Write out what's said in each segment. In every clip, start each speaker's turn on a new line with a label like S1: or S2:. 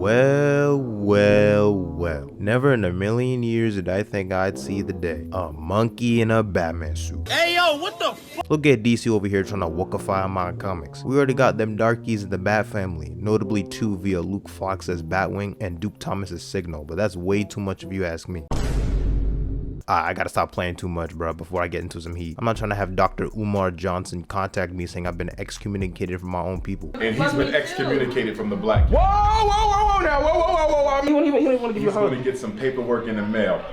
S1: Well. Never in a million years did I think I'd see the day. A monkey in a Batman suit.
S2: Hey yo, what the f?
S1: Look at DC over here trying to wookify my comics. We already got them darkies in the Bat family, notably two via Luke Fox as Batwing and Duke Thomas as Signal, but that's way too much if you ask me. I gotta stop playing too much, bro, before I get into some heat. I'm not trying to have Dr. Umar Johnson contact me saying I've been excommunicated from my own people.
S3: And he's been excommunicated from the black.
S2: Whoa now, whoa. He don't even want to give you a hug.
S3: He's gonna get some paperwork in the mail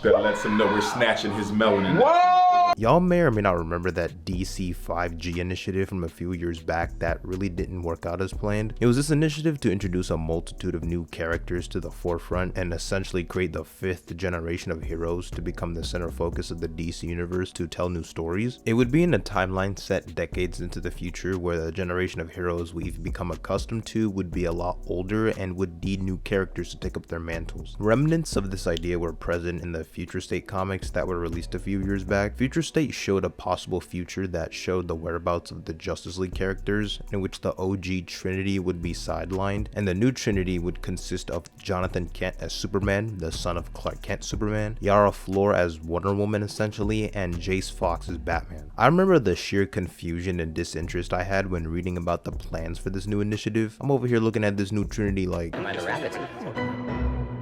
S3: that lets him know we're snatching his melanin.
S2: Whoa!
S1: Y'all may or may not remember that DC 5G initiative from a few years back that really didn't work out as planned. It was this initiative to introduce a multitude of new characters to the forefront and essentially create the 5th generation of heroes to become the center focus of the DC universe to tell new stories. It would be in a timeline set decades into the future where the generation of heroes we've become accustomed to would be a lot older and would need new characters to take up their mantles. Remnants of this idea were present in the Future State comics that were released a few years back. Future State showed a possible future that showed the whereabouts of the Justice League characters, in which the OG Trinity would be sidelined, and the new Trinity would consist of Jonathan Kent as Superman, the son of Clark Kent Superman, Yara Flor as Wonder Woman essentially, and Jace Fox as Batman. I remember the sheer confusion and disinterest I had when reading about the plans for this new initiative. I'm over here looking at this new Trinity like,
S4: Am I the rabbit?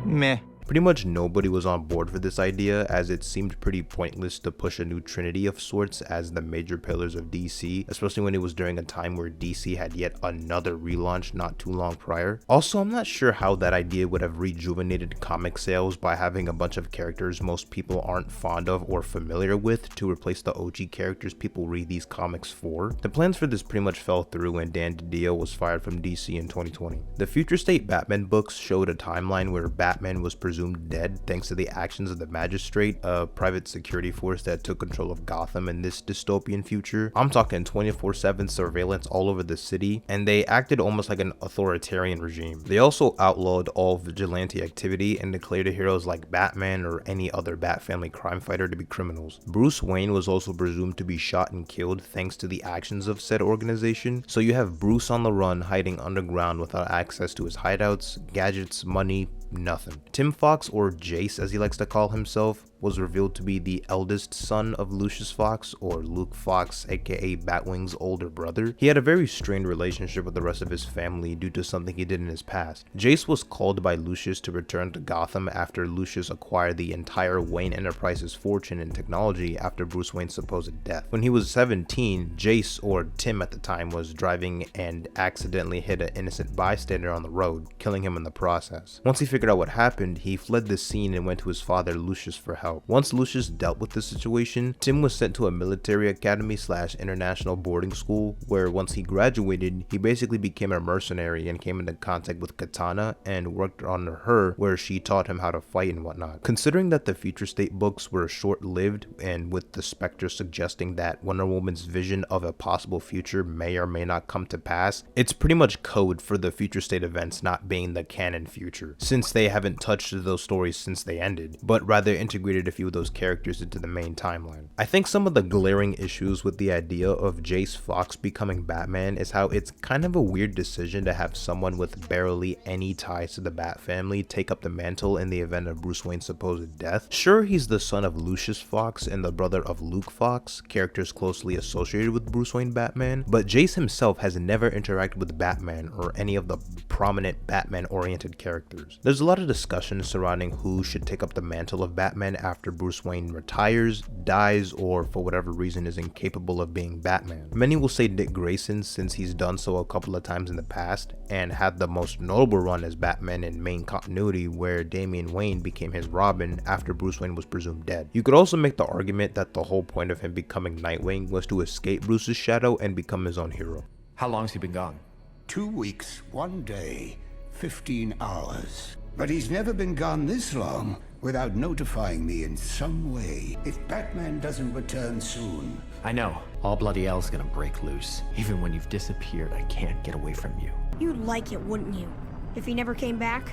S1: meh. Pretty much nobody was on board for this idea, as it seemed pretty pointless to push a new Trinity of sorts as the major pillars of DC, especially when it was during a time where DC had yet another relaunch not too long prior. Also, I'm not sure how that idea would have rejuvenated comic sales by having a bunch of characters most people aren't fond of or familiar with to replace the OG characters people read these comics for. The plans for this pretty much fell through and Dan DiDio was fired from DC in 2020. The Future State Batman books showed a timeline where Batman was presumed dead thanks to the actions of the Magistrate, a private security force that took control of Gotham in this dystopian future. I'm talking 24/7 surveillance all over the city, and they acted almost like an authoritarian regime. They also outlawed all vigilante activity and declared heroes like Batman or any other Bat family crime fighter to be criminals. Bruce Wayne was also presumed to be shot and killed thanks to the actions of said organization, so you have Bruce on the run hiding underground without access to his hideouts, gadgets, money, nothing. Tim Fox, or Jace as he likes to call himself, was revealed to be the eldest son of Lucius Fox, or Luke Fox, aka Batwing's older brother. He had a very strained relationship with the rest of his family due to something he did in his past. Jace was called by Lucius to return to Gotham after Lucius acquired the entire Wayne Enterprises fortune and technology after Bruce Wayne's supposed death. When he was 17, Jace, or Tim at the time, was driving and accidentally hit an innocent bystander on the road, killing him in the process. Once he figured out what happened, he fled the scene and went to his father Lucius for help. Once Lucius dealt with the situation, Tim was sent to a military academy / international boarding school, where once he graduated, he basically became a mercenary and came into contact with Katana and worked under her, where she taught him how to fight and whatnot. Considering that the Future State books were short-lived, and with the Spectre suggesting that Wonder Woman's vision of a possible future may or may not come to pass, it's pretty much code for the Future State events not being the canon future, since they haven't touched those stories since they ended, but rather integrated a few of those characters into the main timeline. I think some of the glaring issues with the idea of Jace Fox becoming Batman is how it's kind of a weird decision to have someone with barely any ties to the Bat family take up the mantle in the event of Bruce Wayne's supposed death. Sure, he's the son of Lucius Fox and the brother of Luke Fox, characters closely associated with Bruce Wayne Batman, but Jace himself has never interacted with Batman or any of the prominent Batman-oriented characters. There's a lot of discussion surrounding who should take up the mantle of Batman after Bruce Wayne retires, dies, or for whatever reason is incapable of being Batman. Many will say Dick Grayson, since he's done so a couple of times in the past and had the most notable run as Batman in main continuity, where Damian Wayne became his Robin after Bruce Wayne was presumed dead. You could also make the argument that the whole point of him becoming Nightwing was to escape Bruce's shadow and become his own hero.
S5: How long's he been gone?
S6: 2 weeks, 1 day, 15 hours. But he's never been gone this long without notifying me in some way. If Batman doesn't return soon...
S5: I know. All bloody hell's gonna break loose. Even when you've disappeared, I can't get away from you.
S7: You'd like it, wouldn't you? If he never came back,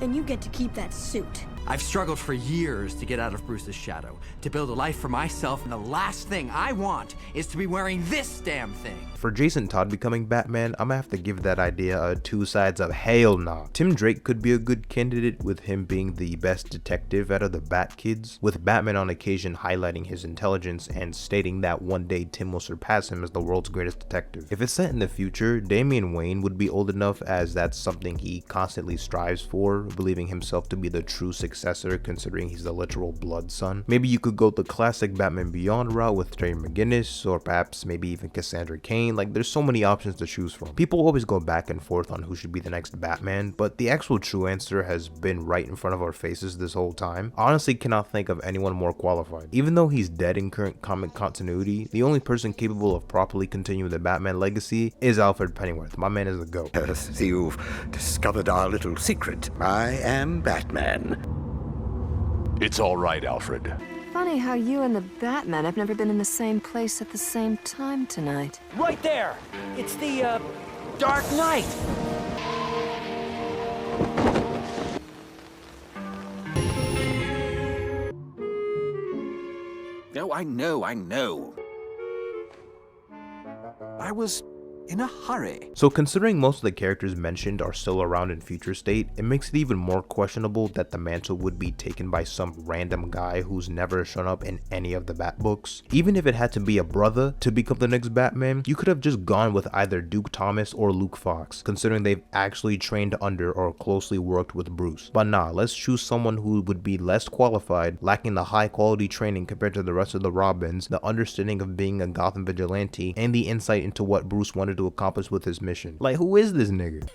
S7: then you get to keep that suit.
S5: I've struggled for years to get out of Bruce's shadow, to build a life for myself, and the last thing I want is to be wearing this damn thing.
S1: For Jason Todd becoming Batman, I'm gonna have to give that idea a 2 sides of hell nah. Tim Drake could be a good candidate, with him being the best detective out of the Bat Kids, with Batman on occasion highlighting his intelligence and stating that one day Tim will surpass him as the world's greatest detective. If it's set in the future, Damian Wayne would be old enough, as that's something he constantly strives for, believing himself to be the true successor considering he's the literal blood son. Maybe you could go the classic Batman Beyond route with Terry McGinnis, or perhaps maybe even Cassandra Cain. Like, there's so many options to choose from. People always go back and forth on who should be the next Batman, but the actual true answer has been right in front of our faces this whole time. I honestly cannot think of anyone more qualified. Even though he's dead in current comic continuity, the only person capable of properly continuing the Batman legacy is Alfred Pennyworth. My man is the GOAT.
S6: So you've discovered our little secret. I am Batman.
S4: It's all right, Alfred.
S7: Funny how you and the Batman have never been in the same place at the same time tonight.
S8: Right there! It's the, Dark Knight!
S9: Oh, I know. I was in a hurry.
S1: So considering most of the characters mentioned are still around in future state, it makes it even more questionable that the mantle would be taken by some random guy who's never shown up in any of the Bat books. Even if it had to be a brother to become the next Batman, you could have just gone with either Duke Thomas or Luke Fox, considering they've actually trained under or closely worked with Bruce. But nah, let's choose someone who would be less qualified, lacking the high quality training compared to the rest of the Robins, the understanding of being a Gotham vigilante, and the insight into what Bruce wanted to accomplish with his mission. Like, who is this nigga?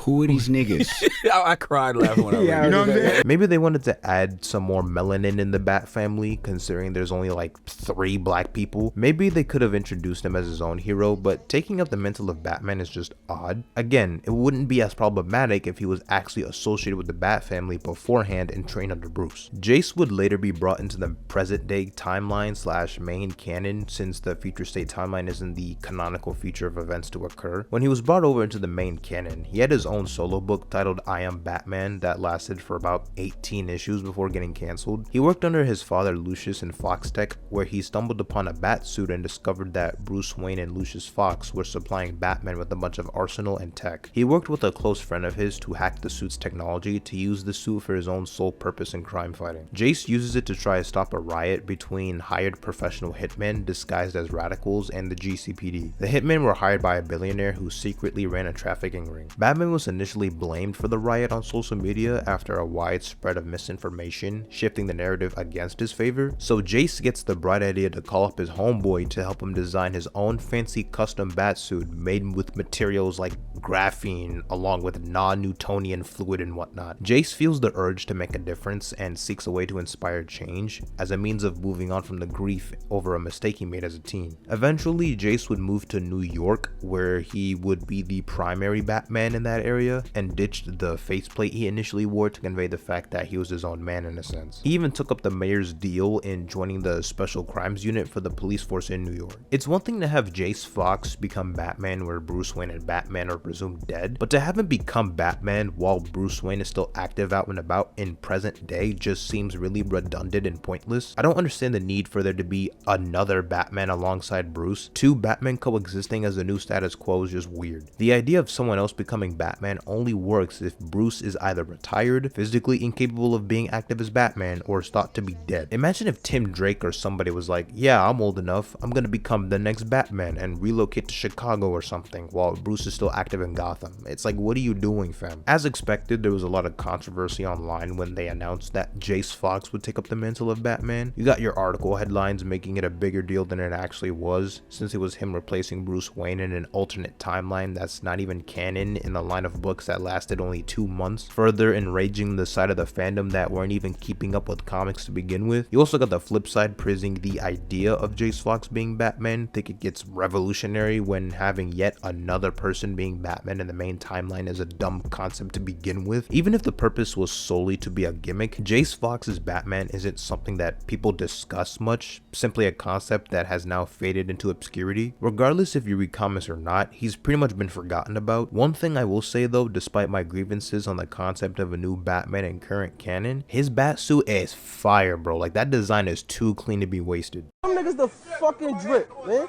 S10: Who are these niggas?
S2: I cried laughing when I read it.
S10: You know what I'm saying?
S1: Maybe they wanted to add some more melanin in the Bat family, considering there's only like 3 black people. Maybe they could have introduced him as his own hero, but taking up the mantle of Batman is just odd. Again, it wouldn't be as problematic if he was actually associated with the Bat family beforehand and trained under Bruce. Jace would later be brought into the present day timeline / main canon, since the future state timeline isn't the canonical feature of events to occur. When he was brought over into the main canon, he had his own solo book titled I Am Batman that lasted for about 18 issues before getting cancelled. He worked under his father Lucius in Fox Tech, where he stumbled upon a bat suit and discovered that Bruce Wayne and Lucius Fox were supplying Batman with a bunch of arsenal and tech. He worked with a close friend of his to hack the suit's technology to use the suit for his own sole purpose in crime fighting. Jace uses it to try to stop a riot between hired professional hitmen disguised as radicals and the GCPD. The hitmen were hired by a billionaire who secretly ran a trafficking ring. Batman was initially blamed for the riot on social media after a wide spread of misinformation, shifting the narrative against his favor. So Jace gets the bright idea to call up his homeboy to help him design his own fancy custom batsuit made with materials like graphene along with non-Newtonian fluid and whatnot. Jace feels the urge to make a difference and seeks a way to inspire change as a means of moving on from the grief over a mistake he made as a teen. Eventually, Jace would move to New York, where he would be the primary Batman in that area, and ditched the faceplate he initially wore to convey the fact that he was his own man in a sense. He even took up the mayor's deal in joining the special crimes unit for the police force in New York. It's one thing to have Jace Fox become Batman where Bruce Wayne and Batman are presumed dead, but to have him become Batman while Bruce Wayne is still active out and about in present day just seems really redundant and pointless. I don't understand the need for there to be another Batman alongside Bruce. 2 Batmen coexisting as the new status quo is just weird. The idea of someone else becoming Batman only works if Bruce is either retired, physically incapable of being active as Batman, or is thought to be dead. Imagine if Tim Drake or somebody was like, yeah, I'm old enough, I'm gonna become the next Batman and relocate to Chicago or something while Bruce is still active in Gotham. It's like, what are you doing, fam? As expected, there was a lot of controversy online when they announced that Jace Fox would take up the mantle of Batman. You got your article headlines making it a bigger deal than it actually was, since it was him replacing Bruce Wayne in an alternate timeline that's not even canon in a line of books that lasted only 2 months, further enraging the side of the fandom that weren't even keeping up with comics to begin with. You also got the flip side praising the idea of Jace Fox being Batman, think it gets revolutionary when having yet another person being Batman in the main timeline is a dumb concept to begin with. Even if the purpose was solely to be a gimmick, Jace Fox's Batman isn't something that people discuss much, simply a concept that has now faded into obscurity. Regardless if you read comics or not, he's pretty much been forgotten about. One thing I will say say though, despite my grievances on the concept of a new Batman in current canon, his bat suit is fire, bro. Like, that design is too clean to be wasted.
S2: Them niggas the fucking drip, man.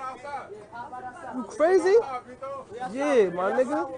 S2: You crazy? Yeah, my nigga.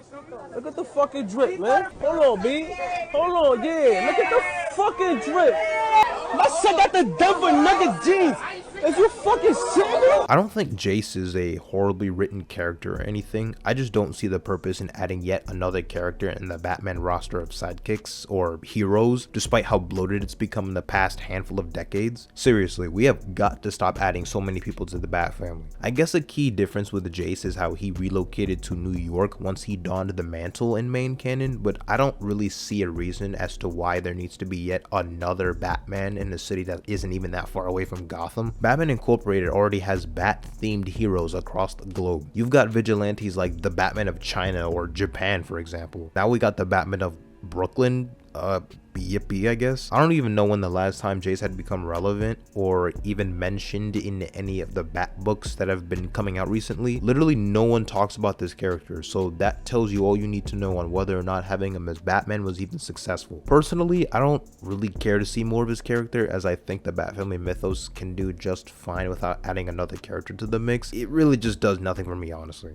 S2: Look at the fucking drip, man. Hold on, B. Hold on, yeah. Look at the fucking drip. I said that the Denver Nuggets jeans. Is you fucking shitting me?
S1: I don't think Jace is a horribly written character or anything. I just don't see the purpose in adding yet another character in the Batman roster of sidekicks or heroes, despite how bloated it's become in the past handful of decades. Seriously, we have got to stop adding so many people to the Bat family. I guess a key difference with Jace is how he relocated to New York once he donned the mantle in main canon, but I don't really see a reason as to why there needs to be yet another Batman in a city that isn't even that far away from Gotham. Batman Incorporated already has bat-themed heroes across the globe. You've got vigilantes like the Batman of China or Japan, for example. Now we got the Batman of Brooklyn, yippee, I guess. I don't even know when the last time Jace had become relevant or even mentioned in any of the Bat books that have been coming out recently. Literally no one talks about this character, so that tells you all you need to know on whether or not having him as Batman was even successful. Personally, I don't really care to see more of his character, as I think the Bat family mythos can do just fine without adding another character to the mix. It really just does nothing for me, honestly.